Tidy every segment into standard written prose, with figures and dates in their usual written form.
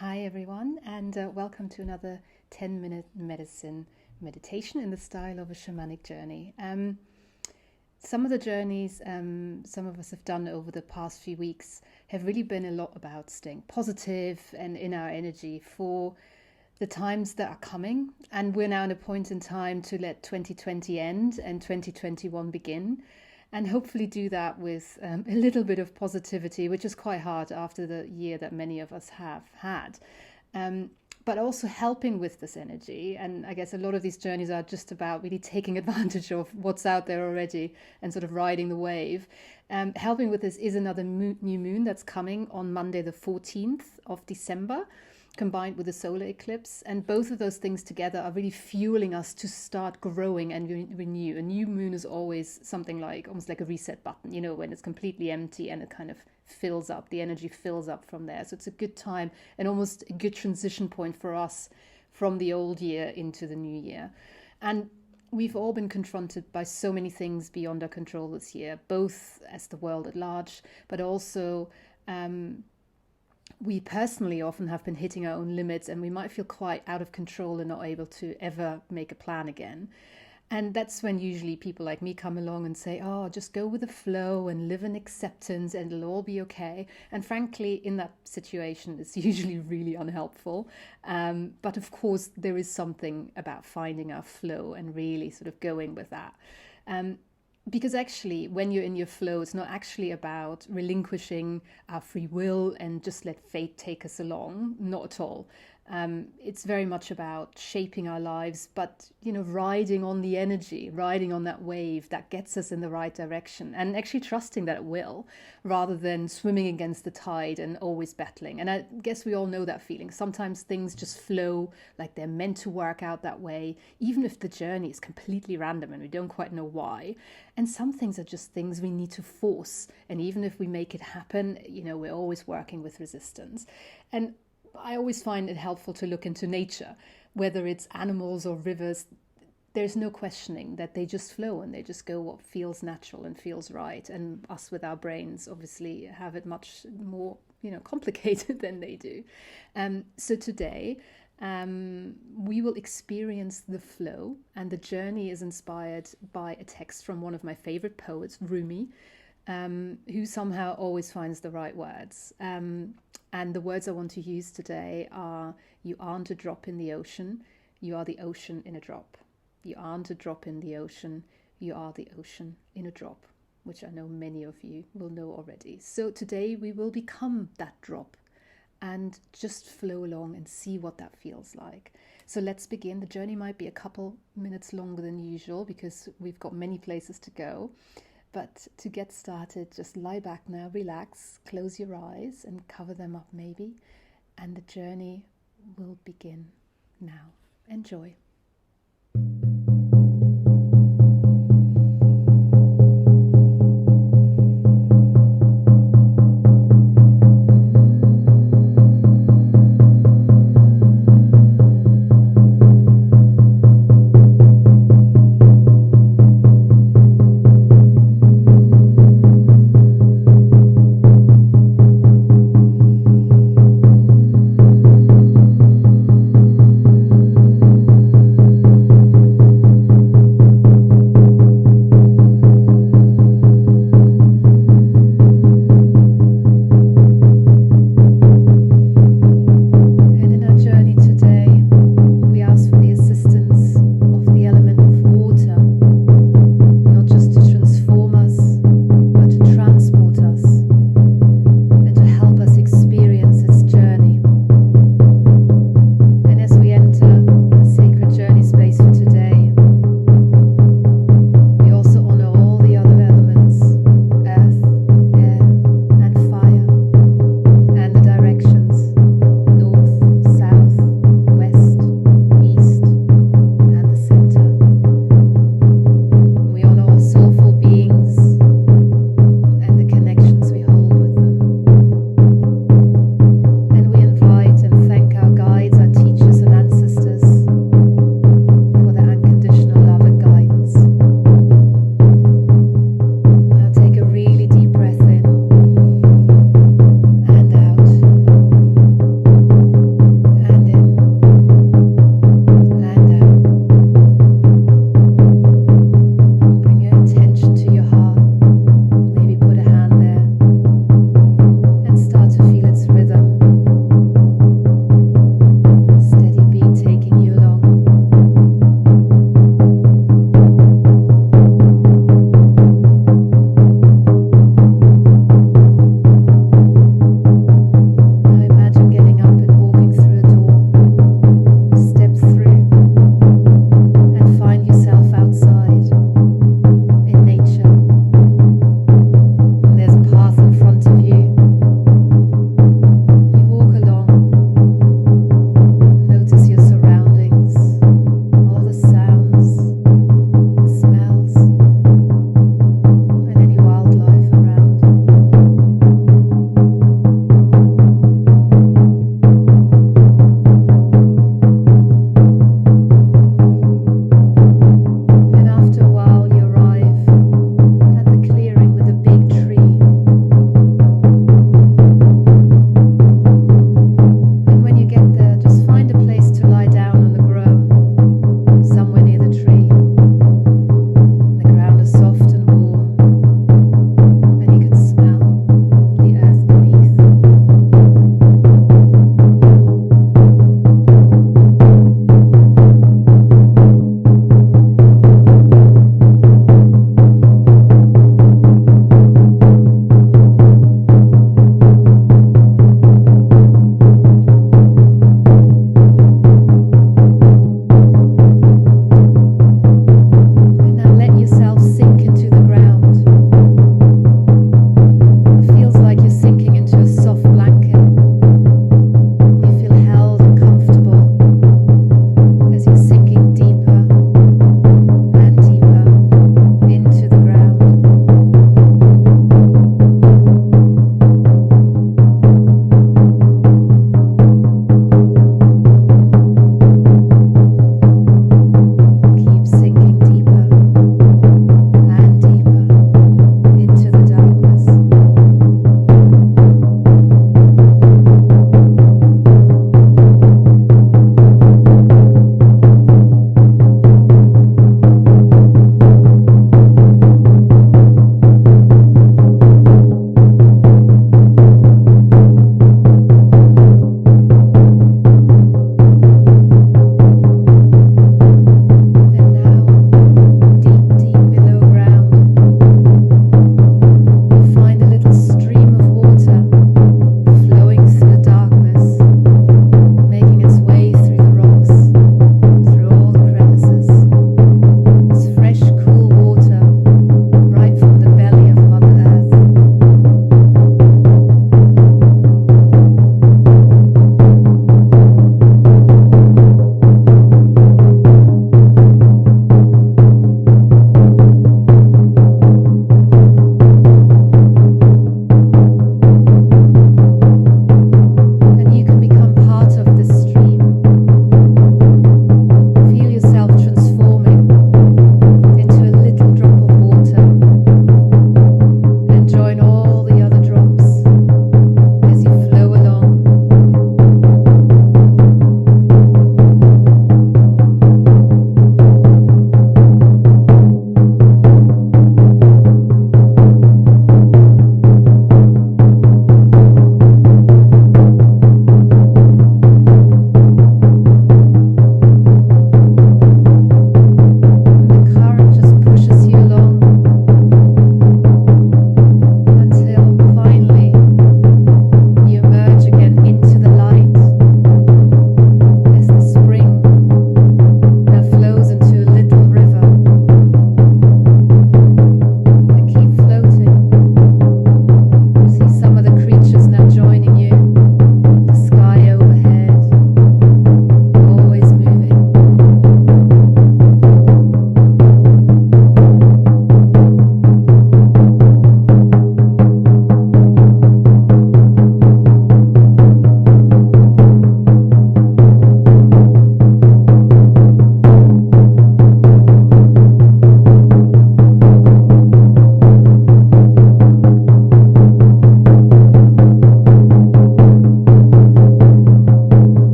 Hi, everyone, and welcome to another 10-minute meditation in the style of a shamanic journey. Some of the journeys some of us have done over the past few weeks have really been a lot about staying positive and in our energy for the times that are coming. And we're now in a point in time to let 2020 end and 2021 begin. And hopefully do that with a little bit of positivity, which is quite hard after the year that many of us have had. But also helping with this energy. And I guess a lot of these journeys are just about really taking advantage of what's out there already and sort of riding the wave. Helping with this is another new moon that's coming on Monday, the 14th of December, combined with the solar eclipse, and both of those things together are really fueling us to start growing and renew. A new moon is always something like almost like a reset button, when it's completely empty and it kind of fills up, the energy fills up from there. So it's a good time and almost a good transition point for us from the old year into the new year. And we've all been confronted by so many things beyond our control this year, both as the world at large, but also we personally often have been hitting our own limits, and we might feel quite out of control and not able to ever make a plan again. And that's when usually people like me come along and say, oh, just go with the flow and live in acceptance and it'll all be okay. And frankly, in that situation, it's usually really unhelpful. But of course, there is something about finding our flow and really sort of going with that. Because actually, when you're in your flow, it's not actually about relinquishing our free will and just let fate take us along. Not at all. It's very much about shaping our lives, but, riding on the energy, riding on that wave that gets us in the right direction and actually trusting that it will, rather than swimming against the tide and always battling. And I guess we all know that feeling. Sometimes things just flow like they're meant to work out that way, even if the journey is completely random and we don't quite know why. And some things are just things we need to force. And even if we make it happen, we're always working with resistance. And I always find it helpful to look into nature, whether it's animals or rivers. There's no questioning that they just flow and they just go what feels natural and feels right. And us with our brains obviously have it much more, complicated than they do. So today we will experience the flow, and the journey is inspired by a text from one of my favorite poets, Rumi, who somehow always finds the right words. And the words I want to use today are: you aren't a drop in the ocean, you are the ocean in a drop. You aren't a drop in the ocean, you are the ocean in a drop, which I know many of you will know already. So today we will become that drop and just flow along and see what that feels like. So let's begin. The journey might be a couple minutes longer than usual because we've got many places to go. But to get started, just lie back now, relax, close your eyes and cover them up maybe. And the journey will begin now. Enjoy.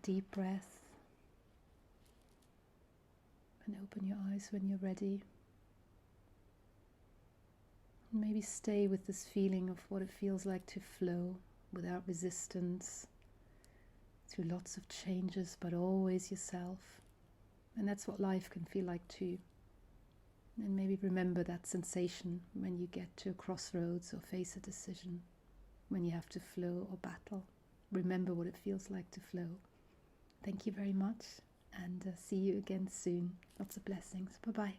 deep breath and open your eyes when you're ready. Maybe stay with this feeling of what it feels like to flow without resistance, through lots of changes, but always yourself. And that's what life can feel like too. And maybe remember that sensation when you get to a crossroads or face a decision, when you have to flow or battle. Remember what it feels like to flow. Thank you very much, and see you again soon. Lots of blessings. Bye-bye.